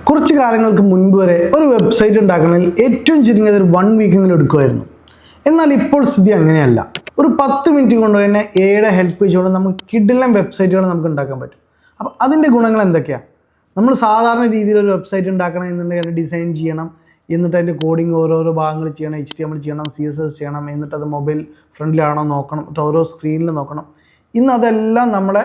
കുറച്ച് കാലങ്ങൾക്ക് മുൻപ് വരെ ഒരു വെബ്സൈറ്റ് ഉണ്ടാക്കണമെങ്കിൽ ഏറ്റവും ചുരുങ്ങിയത് ഒരു 1 വീക്കെങ്കിലും എടുക്കുമായിരുന്നു. എന്നാൽ ഇപ്പോൾ സ്ഥിതി അങ്ങനെയല്ല. ഒരു 10 മിനിറ്റ് കൊണ്ട് തന്നെ എയുടെ ഹെൽപ്പ് വെച്ചുകൊണ്ട് നമുക്ക് കിടിലൻ വെബ്സൈറ്റുകൾ നമുക്ക് ഉണ്ടാക്കാൻ പറ്റും. അപ്പോൾ അതിൻ്റെ ഗുണങ്ങൾ എന്തൊക്കെയാണ്? നമ്മൾ സാധാരണ രീതിയിൽ ഒരു വെബ്സൈറ്റ് ഉണ്ടാക്കണം എന്നുണ്ടെങ്കിൽ അതിന് ഡിസൈൻ ചെയ്യണം, എന്നിട്ട് അതിൻ്റെ കോഡിങ് ഓരോരോ ഭാഗങ്ങൾ ചെയ്യണം, HTML ചെയ്യണം, CSS ചെയ്യണം, എന്നിട്ട് അത് മൊബൈൽ ഫ്രണ്ട്ലിയാണോ നോക്കണം, ഓരോ സ്ക്രീനിൽ നോക്കണം. ഇന്ന് അതെല്ലാം നമ്മളെ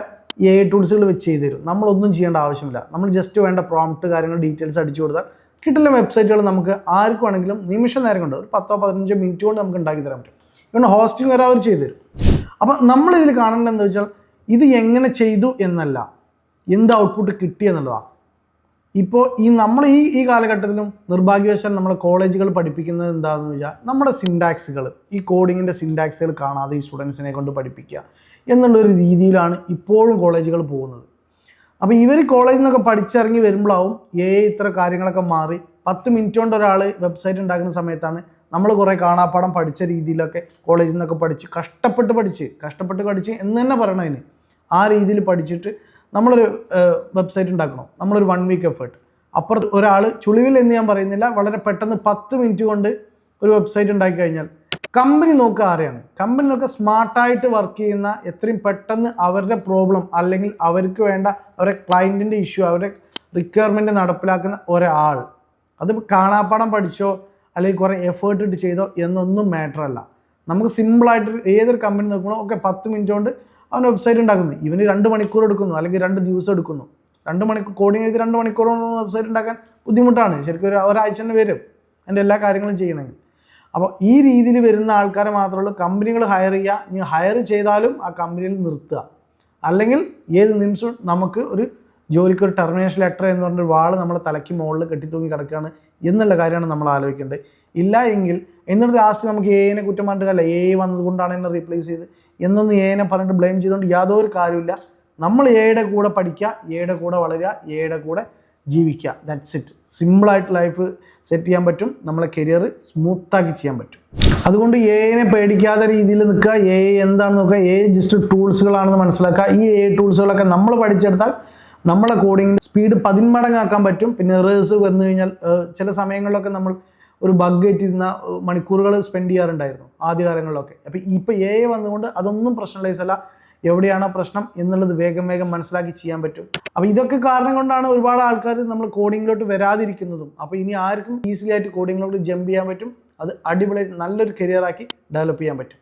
AI ടൂൾസുകൾ വെച്ച് ചെയ്ത് തരും. നമ്മളൊന്നും ചെയ്യേണ്ട ആവശ്യമില്ല. നമ്മൾ ജസ്റ്റ് വേണ്ട പ്രോംപ്റ്റ് കാര്യങ്ങൾ ഡീറ്റെയിൽസ് അടിച്ചു കൊടുത്താൽ കിട്ടുന്ന വെബ്സൈറ്റുകൾ നമുക്ക് ആർക്കും ആണെങ്കിലും നിമിഷ നേരം കൊണ്ട് ഒരു 10-15 മിനിറ്റ് കൊണ്ട് നമുക്ക് ഉണ്ടാക്കി തരാൻ പറ്റും. ഇതുകൊണ്ട് ഹോസ്റ്റിംഗ് വരെ അവർ ചെയ്തു തരും. അപ്പം നമ്മളിതിൽ കാണേണ്ടത് എന്താ വെച്ചാൽ ഇത് എങ്ങനെ ചെയ്തു എന്നല്ല, എന്ത് ഔട്ട്പുട്ട് കിട്ടി എന്നുള്ളതാണ്. ഇപ്പോൾ നമ്മൾ ഈ കാലഘട്ടത്തിലും നിർഭാഗ്യവശാൽ നമ്മുടെ കോളേജുകൾ പഠിപ്പിക്കുന്നത് എന്താണെന്ന് വെച്ചാൽ നമ്മുടെ സിൻടാക്സുകൾ, ഈ കോഡിങ്ങിൻ്റെ സിൻടാക്സുകൾ കാണാതെ ഈ സ്റ്റുഡൻസിനെ കൊണ്ട് പഠിപ്പിക്കുക എന്നുള്ളൊരു രീതിയിലാണ് ഇപ്പോഴും കോളേജുകൾ പോകുന്നത്. അപ്പോൾ ഇവർ കോളേജിൽ നിന്നൊക്കെ പഠിച്ചിറങ്ങി വരുമ്പോഴാവും ഇത്ര കാര്യങ്ങളൊക്കെ മാറി 10 മിനിറ്റ് കൊണ്ട് ഒരാൾ വെബ്സൈറ്റ് ഉണ്ടാക്കുന്ന സമയത്താണ് നമ്മൾ കുറേ കാണാപ്പാടം പഠിച്ച രീതിയിലൊക്കെ കോളേജിൽ നിന്നൊക്കെ കഷ്ടപ്പെട്ട് പഠിച്ച് എന്ന് തന്നെ പറയണതിന് ആ രീതിയിൽ പഠിച്ചിട്ട് നമ്മളൊരു വെബ്സൈറ്റ് ഉണ്ടാക്കണം. നമ്മളൊരു 1 വീക്ക് എഫേർട്ട്. അപ്പുറത്ത് ഒരാൾ ചുളിവിൽ എന്ന് ഞാൻ പറയുന്നില്ല, വളരെ പെട്ടെന്ന് 10 മിനിറ്റ് കൊണ്ട് ഒരു വെബ്സൈറ്റ് ഉണ്ടാക്കി കഴിഞ്ഞാൽ കമ്പനി നോക്കുക ആരെയാണ്? കമ്പനി നോക്കുക സ്മാർട്ടായിട്ട് വർക്ക് ചെയ്യുന്ന, എത്രയും പെട്ടെന്ന് അവരുടെ പ്രോബ്ലം അല്ലെങ്കിൽ അവർക്ക് വേണ്ട അവരുടെ ക്ലയൻറ്റിൻ്റെ ഇഷ്യൂ, അവരുടെ റിക്വയർമെൻറ്റ് നടപ്പിലാക്കുന്ന ഒരാൾ. അത് കാണാപ്പാടം പഠിച്ചോ അല്ലെങ്കിൽ കുറേ എഫേർട്ട് ഇട്ട് ചെയ്തോ എന്നൊന്നും മാറ്ററല്ല. നമുക്ക് സിമ്പിളായിട്ട് ഏതൊരു കമ്പനി നോക്കുമ്പോൾ 10 മിനിറ്റ് കൊണ്ട് അവൻ വെബ്സൈറ്റ് ഉണ്ടാക്കുന്നു. ഇവന് 2 മണിക്കൂർ എടുക്കുന്നു, അല്ലെങ്കിൽ 2 ദിവസം എടുക്കുന്നു. 2 മണിക്കൂർ കോഡിങ് ചെയ്ത് 2 മണിക്കൂർ വെബ്സൈറ്റ് ഉണ്ടാക്കാൻ ബുദ്ധിമുട്ടാണ്. ശരിക്കും ഒരാഴ്ച തന്നെ വരും എൻ്റെ എല്ലാ കാര്യങ്ങളും ചെയ്യണമെങ്കിൽ. അപ്പോൾ ഈ രീതിയിൽ വരുന്ന ആൾക്കാരെ മാത്രമേ ഉള്ളൂ കമ്പനികൾ ഹയർ ചെയ്യുക. ഇനി ഹയർ ചെയ്താലും ആ കമ്പനിയിൽ നിർത്തുക, അല്ലെങ്കിൽ ഏത് നിമിഷവും നമുക്ക് ഒരു ജോലിക്ക് ഒരു ടെർമിനേഷൻ ലെറ്റർ എന്ന് പറഞ്ഞൊരു വാള് നമ്മുടെ തലയ്ക്ക് മുകളിൽ കെട്ടിത്തൂങ്ങി കിടക്കുകയാണ് എന്നുള്ള കാര്യമാണ് നമ്മൾ ആലോചിക്കേണ്ടത്. ഇല്ല എങ്കിൽ എന്നിട്ട് ലാസ്റ്റ് നമുക്ക് AI കുറ്റം പറഞ്ഞിട്ടല്ല, AI വന്നതുകൊണ്ടാണ് എന്നെ റീപ്ലേസ് ചെയ്ത് എന്നൊന്നും AI പറഞ്ഞിട്ട് ബ്ലെയിം ചെയ്തുകൊണ്ട് യാതൊരു കാര്യമില്ല. നമ്മൾ AI കൂടെ പഠിക്കുക, AI കൂടെ വളരുക, AI കൂടെ ജീവിക്കുക. That's it. സിമ്പിളായിട്ട് ലൈഫ് സെറ്റ് ചെയ്യാൻ പറ്റും, നമ്മളെ കരിയർ സ്മൂത്താക്കി ചെയ്യാൻ പറ്റും. അതുകൊണ്ട് AI പേടിക്കാത്ത രീതിയിൽ നിൽക്കുക. AI എന്താണെന്ന് നോക്കുക. AI ജസ്റ്റ് ടൂൾസുകളാണെന്ന് മനസ്സിലാക്കുക. ഈ AI ടൂൾസുകളൊക്കെ നമ്മൾ പഠിച്ചെടുത്താൽ നമ്മളെ കോഡിങ്ങിൻ്റെ സ്പീഡ് 10 മടങ്ങാക്കാൻ പറ്റും. പിന്നെ എറേഴ്സ് വന്നു കഴിഞ്ഞാൽ ചില സമയങ്ങളിലൊക്കെ നമ്മൾ ഒരു ബഗ് ആയിട്ടിരുന്ന മണിക്കൂറുകൾ സ്പെൻഡ് ചെയ്യാറുണ്ടായിരുന്നു ആദ്യകാലങ്ങളിലൊക്കെ. അപ്പോൾ ഇപ്പോൾ AI വന്നുകൊണ്ട് അതൊന്നും പ്രശ്നലൈസ് അല്ല. എവിടെയാണോ പ്രശ്നം എന്നുള്ളത് വേഗം മനസ്സിലാക്കി ചെയ്യാൻ പറ്റും. അപ്പോൾ ഇതൊക്കെ കാരണം കൊണ്ടാണ് ഒരുപാട് ആൾക്കാർ നമ്മൾ കോഡിങ്ങിലോട്ട് വരാതിരിക്കുന്നതും. അപ്പോൾ ഇനി ആർക്കും ഈസിലി ആയിട്ട് കോഡിങ്ങിലോട്ട് ജമ്പ് ചെയ്യാൻ പറ്റും. അത് അടിപൊളിയായിട്ട് നല്ലൊരു കരിയറാക്കി ഡെവലപ്പ് ചെയ്യാൻ പറ്റും.